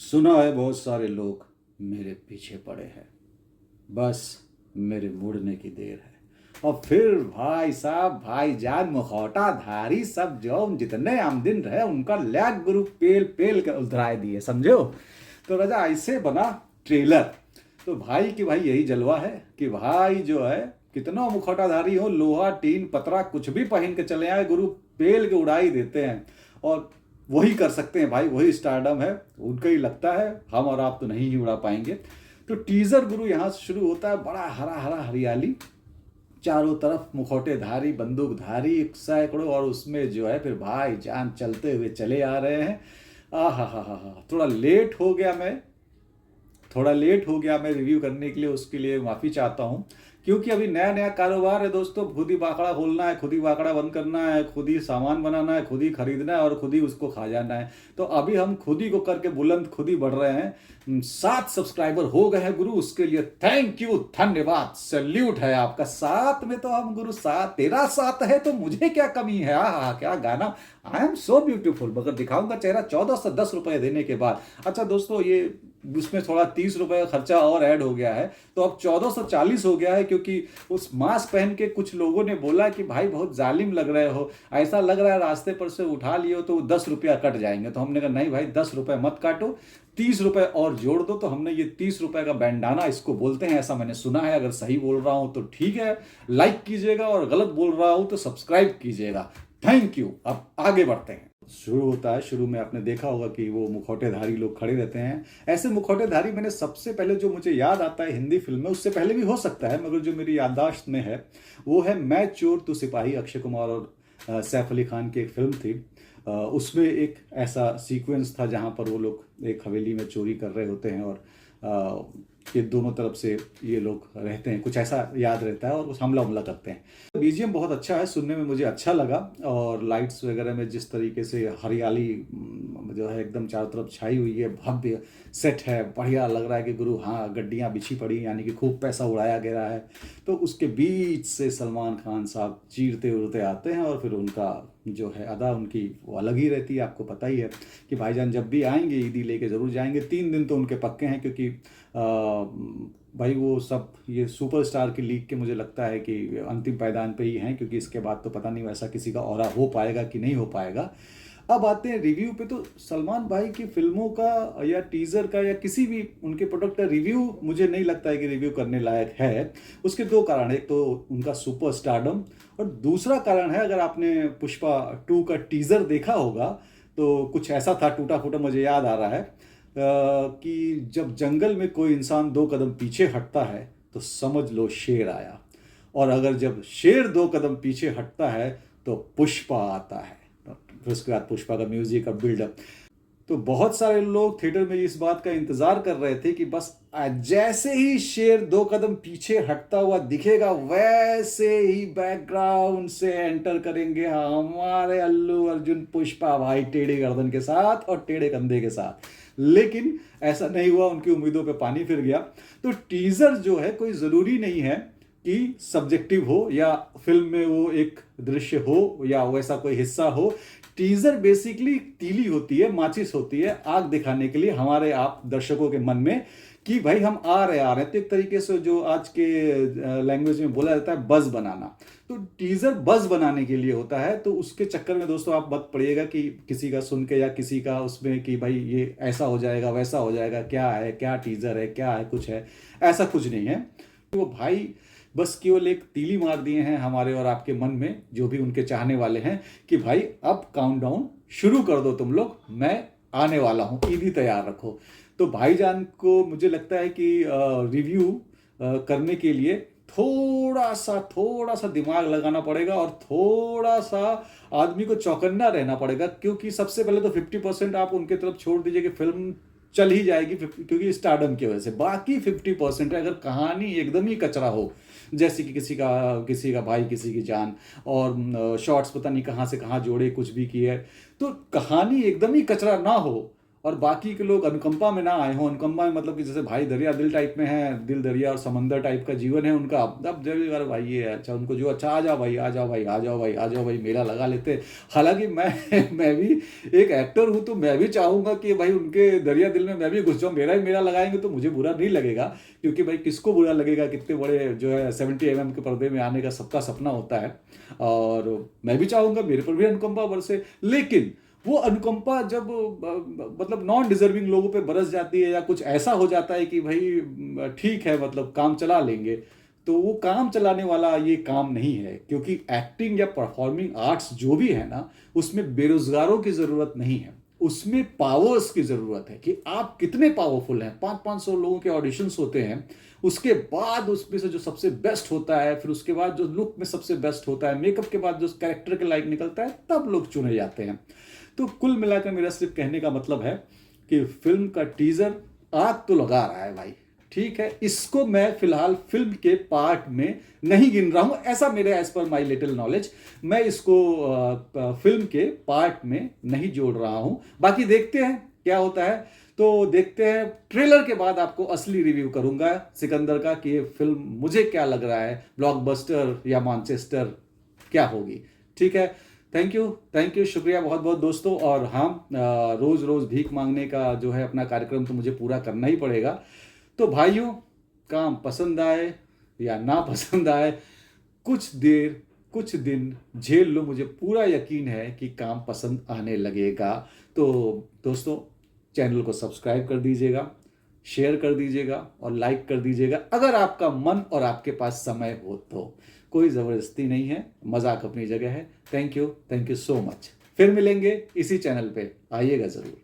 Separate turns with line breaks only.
सुना है बहुत सारे लोग मेरे पीछे पड़े हैं, बस मेरे मुड़ने की देर है। और फिर भाई साहब, भाईजान, मुखौटा धारी सब जो जितने आमदिन रहे उनका लैग गुरु पेल पेल के उधराए दिए, समझो। तो राजा ऐसे बना ट्रेलर। तो भाई कि भाई यही जलवा है कि भाई जो है कितना मुखौटाधारी हो, लोहा टीन पतरा कुछ भी पहन के चले आए, गुरु पेल के उड़ाई देते हैं। और वही कर सकते हैं भाई, वही स्टारडम है उनका ही लगता है। हम और आप तो नहीं ही उड़ा पाएंगे। तो टीजर गुरु यहाँ से शुरू होता है, बड़ा हरा हरा हरियाली, चारों तरफ मुखौटेधारी बंदूकधारी सैकड़ों, और उसमें जो है फिर भाई जान चलते हुए चले आ रहे हैं। आ हा, थोड़ा लेट हो गया मैं रिव्यू करने के लिए, उसके लिए माफ़ी चाहता हूँ। क्योंकि अभी नया नया कारोबार है दोस्तों, खुद ही बाकड़ा खोलना है, खुद ही बाकड़ा बंद करना है, खुद ही सामान बनाना है, खुद ही खरीदना है और खुद ही उसको खा जाना है। तो अभी हम खुद ही को करके बुलंद खुद ही बढ़ रहे हैं। 7 सब्सक्राइबर हो गए हैं गुरु, उसके लिए थैंक यू, धन्यवाद, सैल्यूट है आपका। 7 में तो हम गुरु, 7 तेरा 7 है तो मुझे क्या कमी है। क्या गाना, आई एम सो ब्यूटीफुल। मगर दिखाऊंगा चेहरा 1410 रुपए देने के बाद। अच्छा दोस्तों, ये उसमें थोड़ा 30 रुपए का खर्चा और ऐड हो गया है, तो अब 1440 हो गया है। क्योंकि उस मास्क पहन के कुछ लोगों ने बोला कि भाई बहुत जालिम लग रहे हो, ऐसा लग रहा है रास्ते पर से उठा लियो तो 10 रुपया कट जाएंगे। तो हमने कहा नहीं भाई, 10 रुपए मत काटो, 30 रुपए और जोड़ दो। तो हमने ये 30 रुपए का बैंडाना इसको बोलते हैं, ऐसा मैंने सुना है। अगर सही बोल रहा हूं तो ठीक है, लाइक कीजिएगा, और गलत बोल रहा हूं तो सब्सक्राइब कीजिएगा। Thank you. अब आगे बढ़ते हैं। शुरू होता है, शुरू में आपने देखा होगा कि वो मुखौटेधारी लोग खड़े रहते हैं। ऐसे मुखौटेधारी मैंने सबसे पहले जो मुझे याद आता है हिंदी फिल्म में, उससे पहले भी हो सकता है, मगर जो मेरी याददाश्त में है वो है मैं चोर तू सिपाही, अक्षय कुमार और सैफ अली खान की एक फिल्म थी। उसमें एक ऐसा सीक्वेंस था जहाँ पर वो लोग एक हवेली में चोरी कर रहे होते हैं, और ये दोनों तरफ से ये लोग रहते हैं, कुछ ऐसा याद रहता है, और उस हमला हमला करते हैं। बीजीएम बहुत अच्छा है, सुनने में मुझे अच्छा लगा। और लाइट्स वगैरह में जिस तरीके से हरियाली जो है एकदम चारों तरफ छाई हुई है, भव्य सेट है, बढ़िया लग रहा है कि गुरु हाँ गड्डियाँ बिछी पड़ी, यानी कि खूब पैसा उड़ाया गया है। तो उसके बीच से सलमान खान साहब चीरते उड़ते आते हैं, और फिर उनका जो है अदा उनकी वो अलग ही रहती है। आपको पता ही है कि भाईजान जब भी आएंगे ईदी लेके ज़रूर जाएंगे। 3 दिन तो उनके पक्के हैं, क्योंकि भाई वो सब ये सुपरस्टार की लीग के मुझे लगता है कि अंतिम पायदान पे ही हैं, क्योंकि इसके बाद तो पता नहीं वैसा किसी का ऑरा हो पाएगा कि नहीं हो पाएगा। अब आते हैं रिव्यू पे। तो सलमान भाई की फिल्मों का या टीज़र का या किसी भी उनके प्रोडक्ट का रिव्यू मुझे नहीं लगता है कि रिव्यू करने लायक है। उसके 2 कारण, एक तो उनका सुपर स्टारडम, और दूसरा कारण है, अगर आपने पुष्पा 2 का टीज़र देखा होगा तो कुछ ऐसा था, टूटा फूटा मुझे याद आ रहा है, कि जब जंगल में कोई इंसान 2 कदम पीछे हटता है तो समझ लो शेर आया, और अगर जब शेर 2 कदम पीछे हटता है तो पुष्पा आता है। फिर उसके बाद पुष्पा का म्यूजिक का बिल्डअप। तो बहुत सारे लोग थिएटर में इस बात का इंतजार कर रहे थे कि बस जैसे ही शेर 2 कदम पीछे हटता हुआ दिखेगा, वैसे ही बैकग्राउंड से एंटर करेंगे हमारे अल्लू अर्जुन पुष्पा भाई, टेढ़े गर्दन के साथ और टेढ़े कंधे के साथ। लेकिन ऐसा नहीं हुआ, उनकी उम्मीदों पे पानी फिर गया। तो टीजर जो है कोई ज़रूरी नहीं है कि सब्जेक्टिव हो, या फिल्म में वो एक दृश्य हो या वैसा कोई हिस्सा हो। टीजर बेसिकली तीली होती है, माचिस होती है, आग दिखाने के लिए हमारे आप दर्शकों के मन में कि भाई हम आ रहे हैं। तो एक तरीके से जो आज के लैंग्वेज में बोला जाता है बज बनाना, तो टीजर बज बनाने के लिए होता है। तो उसके चक्कर में दोस्तों आप मत पड़िएगा कि किसी का सुन के या किसी का उसमें कि भाई ये ऐसा हो जाएगा वैसा हो जाएगा, क्या है, क्या टीजर है, क्या है, कुछ है, ऐसा कुछ नहीं है। वो भाई बस केवल एक तीली मार दिए हैं हमारे और आपके मन में, जो भी उनके चाहने वाले हैं, कि भाई अब काउंटडाउन शुरू कर दो तुम लोग, मैं आने वाला हूं, ईदी तैयार रखो। तो भाईजान को मुझे लगता है कि रिव्यू करने के लिए थोड़ा सा दिमाग लगाना पड़ेगा, और थोड़ा सा आदमी को चौकन्ना रहना पड़ेगा। क्योंकि सबसे पहले तो 50% आप उनके तरफ छोड़ दीजिए कि फिल्म चल ही जाएगी, क्योंकि स्टारडम की वजह से। बाकी 50% है, अगर कहानी एकदम ही कचरा हो, जैसे कि किसी का भाई किसी की जान, और शॉर्ट्स पता नहीं कहाँ से कहाँ जोड़े, कुछ भी किए, तो कहानी एकदम ही कचरा ना हो, और बाकी के लोग अनुकंपा में ना आए हों। अनुकंपा में मतलब कि जैसे भाई दरिया दिल टाइप में है, दिल दरिया और समंदर टाइप का जीवन है उनका। अब जब यार भाई ये है, अच्छा उनको जो अच्छा, आ जाओ भाई, आ जाओ भाई, आ जाओ भाई, आ जाओ भाई, मेला लगा लेते। हालांकि मैं भी एक एक्टर हूँ, तो मैं भी चाहूंगा कि भाई उनके दरिया दिल में मैं भी घुस जाऊँ, मेरा भी मेला लगाएंगे तो मुझे बुरा नहीं लगेगा। क्योंकि भाई किसको बुरा लगेगा, कितने बड़े जो है 70 के पर्दे में आने का सबका सपना होता है। और मैं भी चाहूंगा मेरे पर भी अनुकंपा बरसे। लेकिन वो अनुकंपा जब मतलब नॉन डिजर्विंग लोगों पे बरस जाती है, या कुछ ऐसा हो जाता है कि भाई ठीक है मतलब काम चला लेंगे, तो वो काम चलाने वाला ये काम नहीं है। क्योंकि एक्टिंग या परफॉर्मिंग आर्ट्स जो भी है ना, उसमें बेरोजगारों की जरूरत नहीं है, उसमें पावर्स की जरूरत है कि आप कितने पावरफुल हैं। 500 लोगों के ऑडिशंस होते हैं, उसके बाद उसमें से जो सबसे बेस्ट होता है, फिर उसके बाद जो लुक में सबसे बेस्ट होता है, मेकअप के बाद जो कैरेक्टर के लायक निकलता है, तब लोग चुने जाते हैं। तो कुल मिलाकर मेरा सिर्फ कहने का मतलब है कि फिल्म का टीजर आग तो लगा रहा है भाई, ठीक है। इसको मैं फिलहाल फिल्म के पार्ट में नहीं गिन रहा हूं, ऐसा मेरे as per my little knowledge. मैं इसको फिल्म के पार्ट में नहीं जोड़ रहा हूं। बाकी देखते हैं क्या होता है। तो देखते हैं, ट्रेलर के बाद आपको असली रिव्यू करूंगा सिकंदर का कि ये फिल्म मुझे क्या लग रहा है, ब्लॉकबस्टर या मैनचेस्टर क्या होगी। ठीक है, थैंक यू, शुक्रिया बहुत बहुत दोस्तों। और हाँ, रोज रोज भीख मांगने का जो है अपना कार्यक्रम तो मुझे पूरा करना ही पड़ेगा। तो भाइयों, काम पसंद आए या ना पसंद आए, कुछ देर कुछ दिन झेल लो, मुझे पूरा यकीन है कि काम पसंद आने लगेगा। तो दोस्तों, चैनल को सब्सक्राइब कर दीजिएगा, शेयर कर दीजिएगा और लाइक कर दीजिएगा, अगर आपका मन और आपके पास समय हो तो। कोई ज़बरदस्ती नहीं है, मजाक अपनी जगह है। Thank you so much. फिर मिलेंगे इसी चैनल पे, आइएगा ज़रूर।